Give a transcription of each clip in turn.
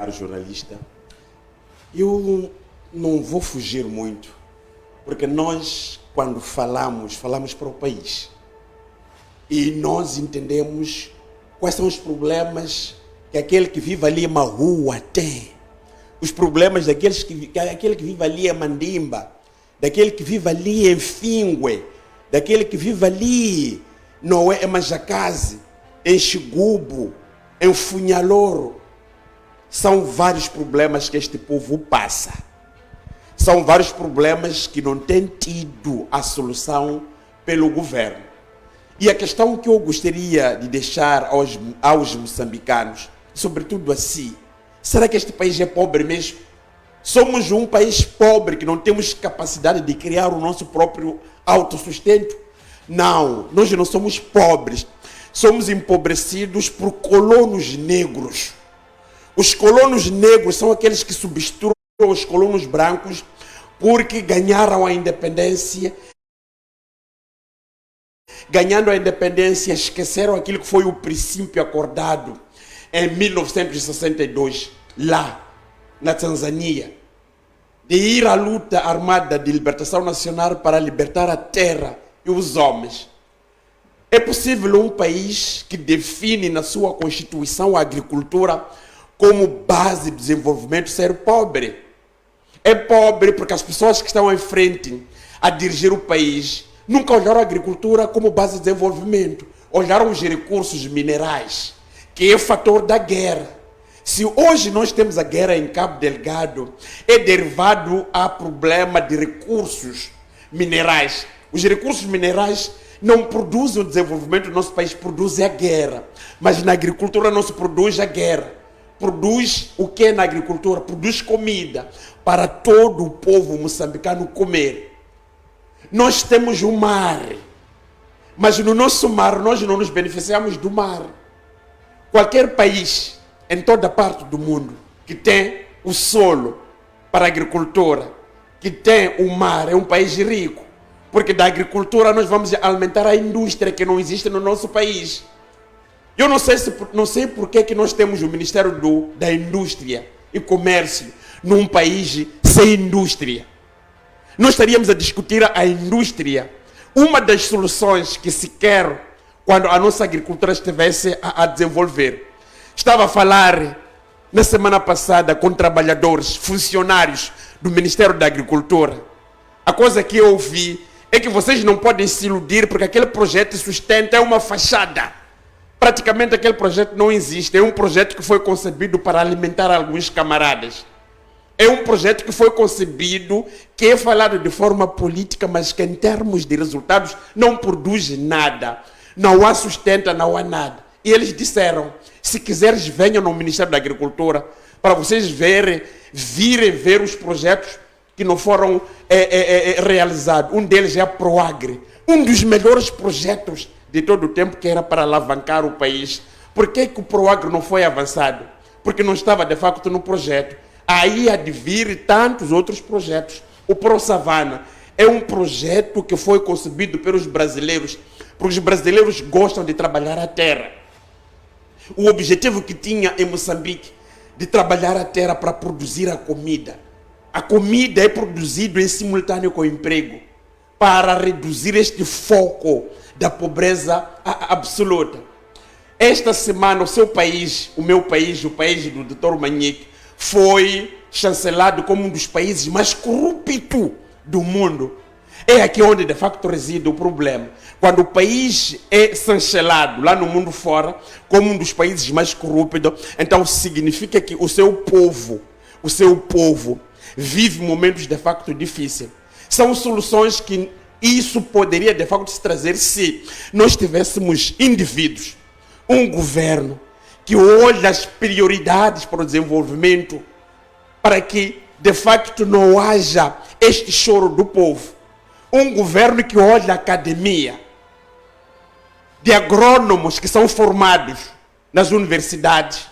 caro jornalista, eu não vou fugir muito, porque nós, quando falamos para o país. E nós entendemos quais são os problemas que aquele que vive ali em Mahua tem. Os problemas daquele que vive ali em Mandimba, daquele que vive ali em Fingue, daquele que vive ali em Majakazi, em Xigubo, em Funhaloro. São vários problemas que este povo passa. São vários problemas que não têm tido a solução pelo governo. E a questão que eu gostaria de deixar aos moçambicanos, sobretudo a si, será que este país é pobre mesmo? Somos um país pobre que não temos capacidade de criar o nosso próprio autossustento? Não, nós não somos pobres. Somos empobrecidos por colonos negros. Os colonos negros são aqueles que substituem os colonos brancos porque ganharam a independência. Ganhando a independência, esqueceram aquilo que foi o princípio acordado em 1962, lá na Tanzânia, de ir à luta armada de libertação nacional para libertar a terra e os homens. É possível um país que define na sua Constituição a agricultura como base de desenvolvimento ser pobre? É pobre porque as pessoas que estão em frente a dirigir o país nunca olharam a agricultura como base de desenvolvimento. Olharam os recursos minerais, que é fator da guerra. Se hoje nós temos a guerra em Cabo Delgado, é derivado a problema de recursos minerais. Os recursos minerais não produzem o desenvolvimento do nosso país, produzem a guerra. Mas na agricultura não se produz a guerra. Produz o que na agricultura? Produz comida para todo o povo moçambicano comer. Nós temos o mar, mas no nosso mar nós não nos beneficiamos do mar. Qualquer país, em toda parte do mundo, que tem o solo para a agricultura, que tem o mar, é um país rico. Porque da agricultura nós vamos alimentar a indústria que não existe no nosso país. Eu não sei por que nós temos o Ministério da Indústria e Comércio num país sem indústria. Nós estaríamos a discutir a indústria. Uma das soluções que se quer quando a nossa agricultura estivesse a desenvolver. Estava a falar na semana passada com trabalhadores, funcionários do Ministério da Agricultura. A coisa que eu ouvi é que vocês não podem se iludir porque aquele projeto de sustento é uma fachada. Praticamente aquele projeto não existe. É um projeto que foi concebido para alimentar alguns camaradas. É um projeto que foi concebido, que é falado de forma política, mas que em termos de resultados não produz nada. Não há sustento, não há nada. E eles disseram, se quiseres venham no Ministério da Agricultura, para vocês virem ver os projetos que não foram realizados. Um deles é a Proagri, um dos melhores projetos de todo o tempo que era para alavancar o país. Por que o Proagri não foi avançado? Porque não estava de facto no projeto. Aí há de vir tantos outros projetos. O Pro Savana é um projeto que foi concebido pelos brasileiros, porque os brasileiros gostam de trabalhar a terra. O objetivo que tinha em Moçambique de trabalhar a terra para produzir a comida. A comida é produzida em simultâneo com o emprego, para reduzir este foco da pobreza absoluta. Esta semana o seu país, o meu país, o país do Dr. Manique, foi chancelado como um dos países mais corruptos do mundo. É aqui onde de facto reside o problema. Quando o país é chancelado lá no mundo fora como um dos países mais corruptos, então significa que o seu povo vive momentos de facto difíceis. São soluções que isso poderia de facto se trazer se nós tivéssemos indivíduos, um governo que olha as prioridades para o desenvolvimento, para que de facto não haja este choro do povo. Um governo que olha a academia, de agrônomos que são formados nas universidades,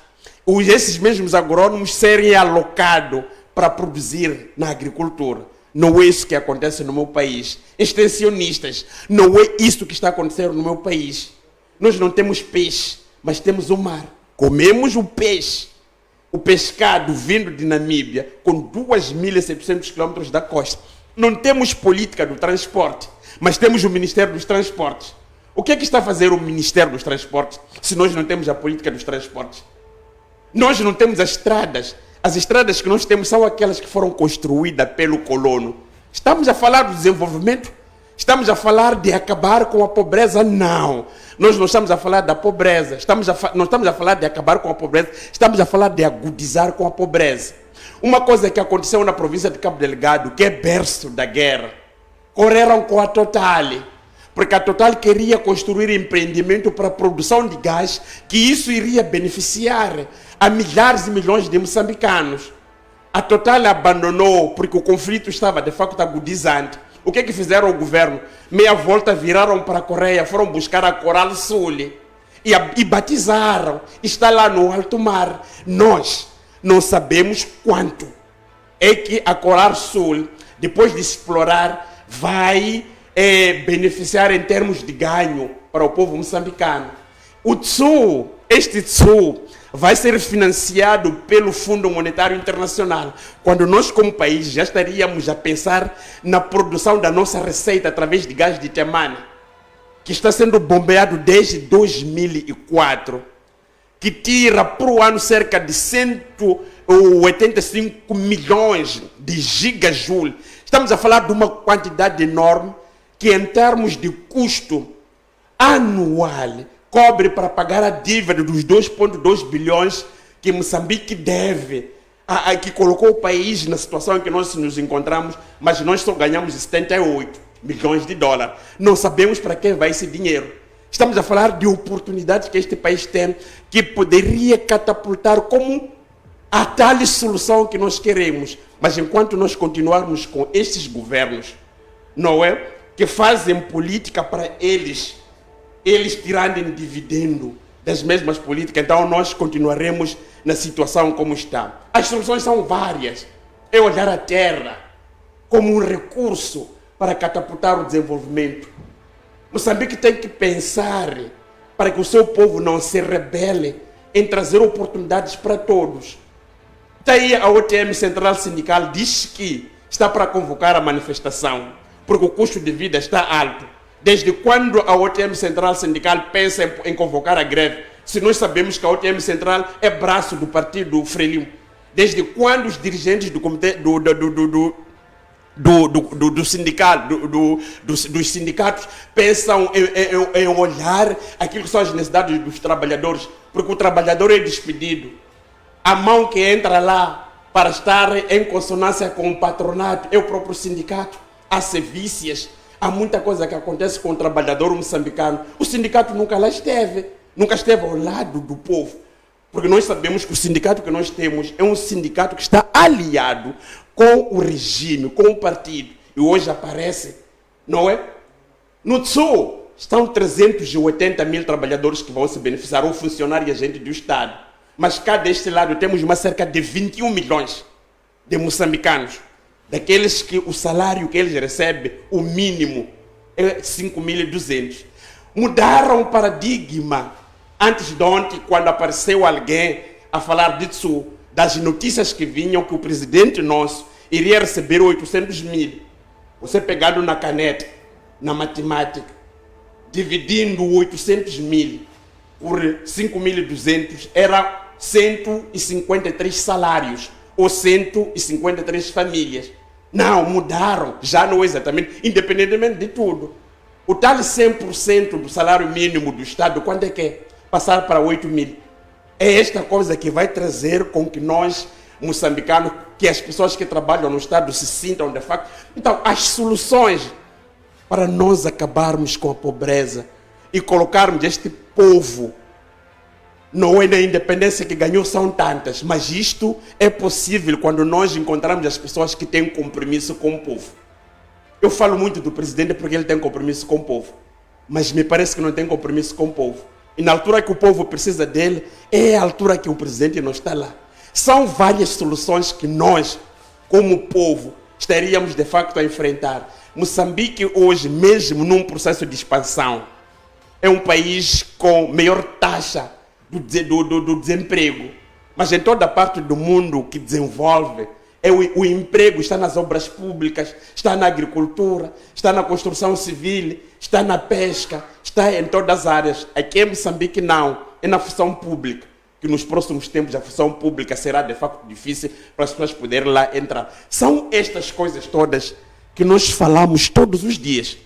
esses mesmos agrônomos serem alocados para produzir na agricultura. Não é isso que acontece no meu país. Extensionistas, não é isso que está acontecendo no meu país. Nós não temos peixe, mas temos o mar. Comemos o peixe. o pescado vindo de Namíbia, com 2.700 quilômetros da costa. Não temos política do transporte, mas temos o Ministério dos Transportes. O que é que está a fazer o Ministério dos Transportes se nós não temos a política dos transportes? Nós não temos as estradas. As estradas que nós temos são aquelas que foram construídas pelo colono. Estamos a falar do desenvolvimento? Estamos a falar de acabar com a pobreza? Não. Nós não estamos a falar da pobreza. Não estamos a falar de acabar com a pobreza. Estamos a falar de agudizar com a pobreza. Uma coisa que aconteceu na província de Cabo Delgado, que é berço da guerra, correram com a Total, porque a Total queria construir empreendimento para a produção de gás, que isso iria beneficiar a milhares e milhões de moçambicanos. A Total abandonou porque o conflito estava de facto agudizante. O que é que fizeram o governo? Meia volta viraram para a Coreia, foram buscar a Coral Sul e batizaram. Está lá no alto mar. Nós não sabemos quanto é que a Coral Sul, depois de explorar, vai beneficiar em termos de ganho para o povo moçambicano. O TSU, este TSU, vai ser financiado pelo Fundo Monetário Internacional, quando nós como país já estaríamos a pensar na produção da nossa receita através de gás de Temane, que está sendo bombeado desde 2004, que tira para o ano cerca de 185 milhões de gigajoule. Estamos a falar de uma quantidade enorme que, em termos de custo anual, cobre para pagar a dívida dos 2,2 bilhões que Moçambique deve, que colocou o país na situação em que nós nos encontramos, mas nós só ganhamos 78 milhões de dólares. Não sabemos para que vai esse dinheiro. Estamos a falar de oportunidades que este país tem, que poderia catapultar como a tal solução que nós queremos. Mas enquanto nós continuarmos com estes governos, não é, que fazem política para eles tirarem dividendo das mesmas políticas, então nós continuaremos na situação como está. As soluções são várias. É olhar a terra como um recurso para catapultar o desenvolvimento. Moçambique tem que pensar para que o seu povo não se rebele em trazer oportunidades para todos. Daí a OTM Central Sindical diz que está para convocar a manifestação, porque o custo de vida está alto. Desde quando a OTM Central Sindical pensa em convocar a greve, se nós sabemos que a OTM Central é braço do partido Frelimo? Desde quando os dirigentes do comitê dos sindicatos pensam em olhar aquilo que são as necessidades dos trabalhadores? Porque o trabalhador é despedido. A mão que entra lá para estar em consonância com o patronato é o próprio sindicato. Há sevícias. Há muita coisa que acontece com o trabalhador moçambicano. O sindicato nunca esteve ao lado do povo. Porque nós sabemos que o sindicato que nós temos é um sindicato que está aliado com o regime, com o partido. E hoje aparece, não é? No TSU estão 380 mil trabalhadores que vão se beneficiar, ou funcionários e agentes do Estado. Mas cá deste lado temos cerca de 21 milhões de moçambicanos. Daqueles que o salário que eles recebem, o mínimo, é 5.200. Mudaram o paradigma. Antes de ontem, quando apareceu alguém a falar disso, das notícias que vinham que o presidente nosso iria receber 800 mil. Você pegando na caneta, na matemática, dividindo 800 mil por 5.200, era 153 salários, ou 153 famílias. Não, mudaram, já não exatamente, independentemente de tudo. O tal 100% do salário mínimo do Estado, quando é que é? Passar para 8 mil. É esta coisa que vai trazer com que nós, moçambicanos, que as pessoas que trabalham no Estado se sintam de facto. Então, as soluções para nós acabarmos com a pobreza e colocarmos este povo, não é na independência que ganhou, são tantas, mas isto é possível quando nós encontramos as pessoas que têm compromisso com o povo. Eu falo muito do presidente porque ele tem compromisso com o povo, mas me parece que não tem compromisso com o povo. E na altura que o povo precisa dele, é a altura que o presidente não está lá. São várias soluções que nós, como povo, estaríamos de facto a enfrentar. Moçambique hoje, mesmo num processo de expansão, é um país com maior taxa do desemprego. Mas em toda parte do mundo que desenvolve, o emprego está nas obras públicas, está na agricultura, está na construção civil, está na pesca, está em todas as áreas. Aqui em Moçambique não, é na função pública, que nos próximos tempos a função pública será de facto difícil para as pessoas poderem lá entrar. São estas coisas todas que nós falamos todos os dias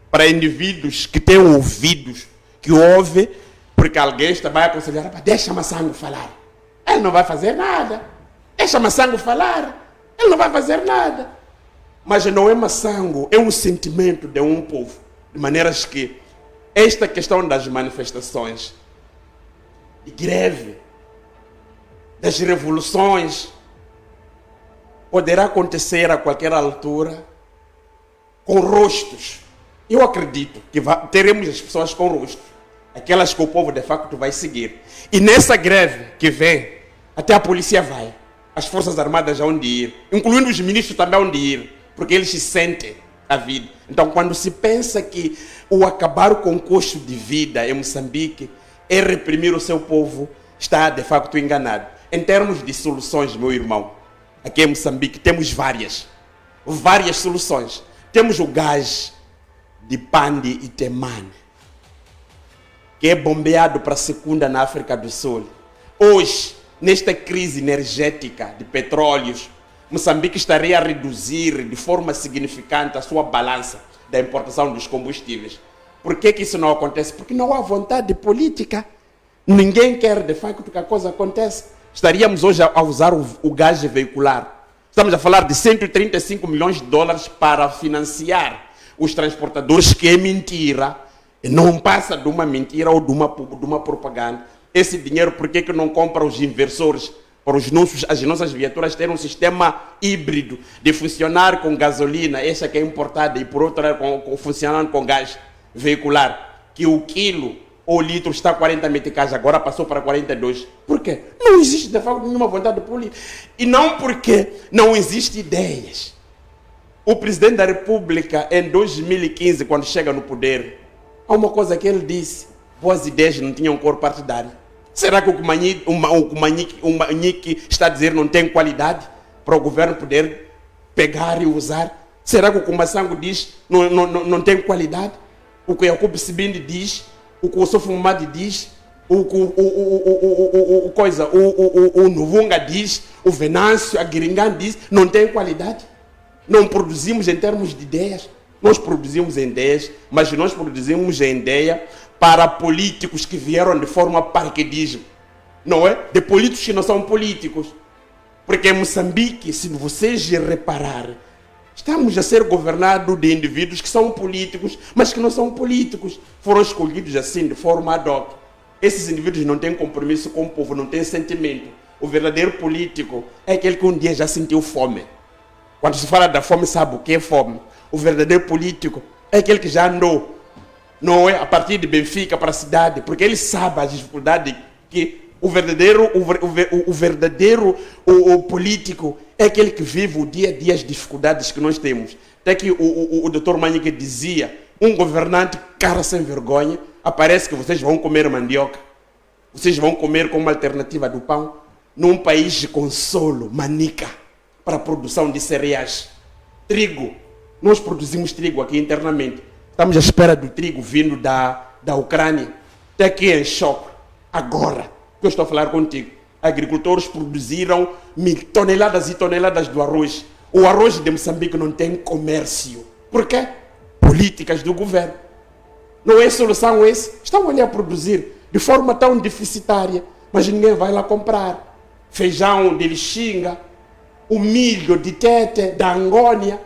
para indivíduos que têm ouvidos, que ouvem, porque alguém vai aconselhar, deixa Massango falar. Ele não vai fazer nada. Deixa Massango falar. Ele não vai fazer nada. Mas não é Massango, é um sentimento de um povo. De maneiras que esta questão das manifestações, de greve, das revoluções, poderá acontecer a qualquer altura com rostos. Eu acredito que teremos as pessoas com rostos. Aquelas que o povo de facto vai seguir. E nessa greve que vem, até a polícia vai. As forças armadas vão de ir. Incluindo os ministros também vão de ir. Porque eles se sentem a vida. Então, quando se pensa que o acabar com o custo de vida em Moçambique é reprimir o seu povo, está de facto enganado. Em termos de soluções, meu irmão, aqui em Moçambique temos várias soluções. Temos o gás de Pandi e Temane, que é bombeado para a segunda na África do Sul. Hoje, nesta crise energética de petróleos, Moçambique estaria a reduzir de forma significante a sua balança da importação dos combustíveis. Por que isso não acontece? Porque não há vontade política. Ninguém quer de facto que a coisa aconteça. Estaríamos hoje a usar o gás veicular. Estamos a falar de 135 milhões de dólares para financiar os transportadores, que é mentira. Não passa de uma mentira ou de uma propaganda. Esse dinheiro, por que não compra os inversores para as nossas viaturas terem um sistema híbrido de funcionar com gasolina, essa que é importada, e por outro lado funcionando com gás veicular, que o quilo ou litro está a 40 meticais, agora passou para 42. Por quê? Não existe de facto nenhuma vontade política. E não porque não existem ideias. O presidente da República, em 2015, quando chega no poder, há uma coisa que ele disse: boas ideias não tinham cor partidário. Será que o Manique está a dizer não tem qualidade para o governo poder pegar e usar? Será que o Kumasango diz não tem qualidade? O que Jacob Sibindi diz, o que o Sofumadi diz, o Nuvunga diz, o Venâncio, a Guiringã diz, não tem qualidade? Não produzimos em termos de ideias. Nós produzimos ideias, mas nós produzimos a ideia para políticos que vieram de forma paraquedismo. Não é? De políticos que não são políticos. Porque em Moçambique, se vocês repararem, estamos a ser governados de indivíduos que são políticos, mas que não são políticos. Foram escolhidos assim, de forma ad hoc. Esses indivíduos não têm compromisso com o povo, não têm sentimento. O verdadeiro político é aquele que um dia já sentiu fome. Quando se fala da fome, sabe o que é fome? O verdadeiro político é aquele que já andou, não é, a partir de Benfica para a cidade, porque ele sabe as dificuldades que o verdadeiro político é aquele que vive o dia a dia, as dificuldades que nós temos. Até que o Dr. Manique dizia: um governante cara sem vergonha, aparece que vocês vão comer mandioca, vocês vão comer como alternativa do pão, num país de consolo, manica, para a produção de cereais, trigo. Nós produzimos trigo aqui internamente. Estamos à espera do trigo vindo da Ucrânia. Até aqui em choque. Agora que eu estou a falar contigo, agricultores produziram toneladas e toneladas do arroz. O arroz de Moçambique não tem comércio. Por quê? Políticas do governo. Não é solução essa. Estão ali a produzir de forma tão deficitária, mas ninguém vai lá comprar. Feijão de Lixinga, o milho de Tete, da Angônia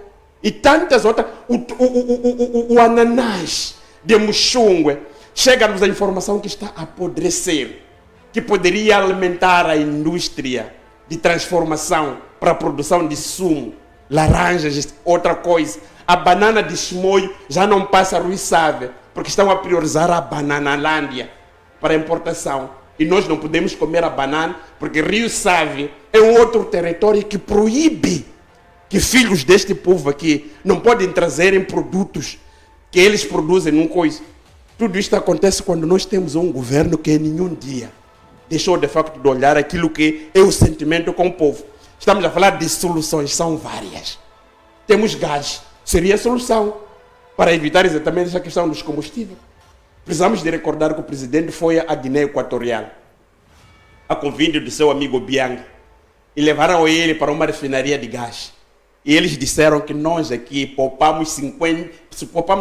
e tantas outras. O ananás de Muxungue. Chega-nos a informação que está a apodrecer, que poderia alimentar a indústria de transformação para a produção de sumo, laranjas, outra coisa. A banana de Chimoio já não passa a Rui Sávio, porque estão a priorizar a Bananalândia para a importação. E nós não podemos comer a banana, porque Rio Sávio é um outro território que proíbe que filhos deste povo aqui não podem trazerem produtos que eles produzem num coisa. Tudo isto acontece quando nós temos um governo que em nenhum dia deixou de facto de olhar aquilo que é o sentimento com o povo. Estamos a falar de soluções, são várias. Temos gás, seria a solução para evitar exatamente essa questão dos combustíveis. Precisamos de recordar que o presidente foi à Guiné Equatorial, a convite do seu amigo Biang, e levaram ele para uma refinaria de gás. E eles disseram que nós aqui poupamos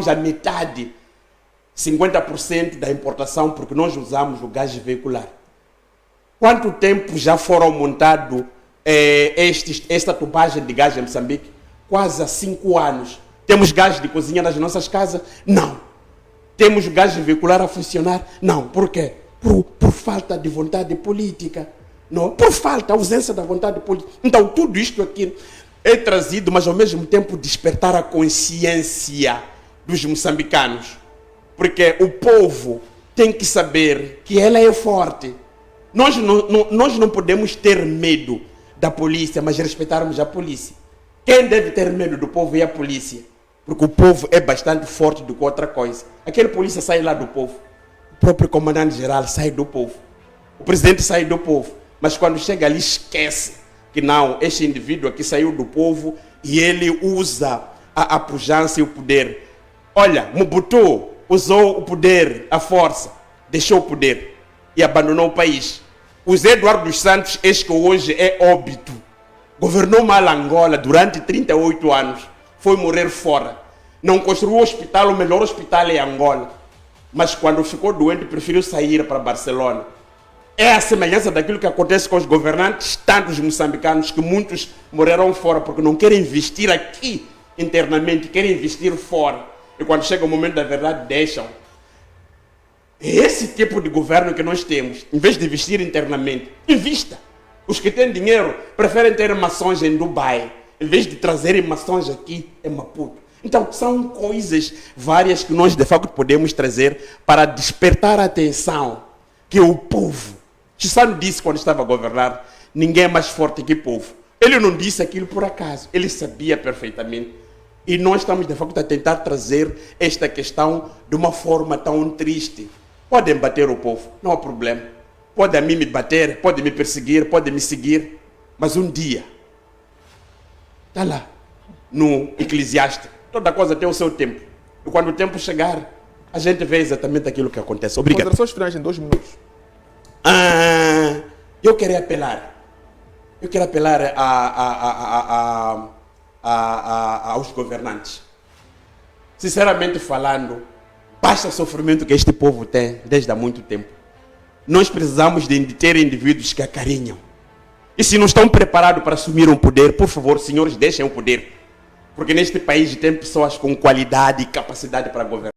a metade, 50% da importação, porque nós usamos o gás veicular. Quanto tempo já foram montados esta tubagem de gás em Moçambique? Quase há 5 anos. Temos gás de cozinha nas nossas casas? Não. Temos gás veicular a funcionar? Não. Por quê? Por falta de vontade política. Não, por falta, ausência da vontade política. Então, tudo isto aqui é trazido, mas ao mesmo tempo despertar a consciência dos moçambicanos. Porque o povo tem que saber que ela é forte. Nós não podemos ter medo da polícia, mas respeitarmos a polícia. Quem deve ter medo do povo é a polícia. Porque o povo é bastante forte do que outra coisa. Aquele polícia sai lá do povo. O próprio comandante-geral sai do povo. O presidente sai do povo. Mas quando chega ali, esquece que não, este indivíduo aqui saiu do povo e ele usa a pujança e o poder. Olha, Mobutu usou o poder, a força, deixou o poder e abandonou o país. O Zé Eduardo dos Santos, este que hoje é óbito, governou mal Angola durante 38 anos, foi morrer fora. Não construiu o hospital, o melhor hospital é Angola. Mas quando ficou doente, preferiu sair para Barcelona. É a semelhança daquilo que acontece com os governantes, tantos moçambicanos, que muitos morreram fora porque não querem investir aqui internamente, querem investir fora. E quando chega o momento da verdade, deixam. É esse tipo de governo que nós temos. Em vez de investir internamente, invista. Os que têm dinheiro preferem ter mações em Dubai, em vez de trazerem mações aqui em Maputo. Então, são coisas várias que nós, de facto, podemos trazer para despertar a atenção que o povo, Chissano disse quando estava a governar, ninguém é mais forte que o povo. Ele não disse aquilo por acaso, ele sabia perfeitamente. E nós estamos, de facto, a tentar trazer esta questão de uma forma tão triste. Podem bater o povo, não há problema. Pode a mim me bater, pode me perseguir, pode me seguir. Mas um dia, está lá, no Eclesiastes, toda coisa tem o seu tempo. E quando o tempo chegar, a gente vê exatamente aquilo que acontece. Obrigado. Considerações finais em 2 minutos. Eu quero apelar aos governantes. Sinceramente falando, basta o sofrimento que este povo tem desde há muito tempo. Nós precisamos de ter indivíduos que acarinham. E se não estão preparados para assumir um poder, por favor, senhores, deixem o poder. Porque neste país tem pessoas com qualidade e capacidade para governar.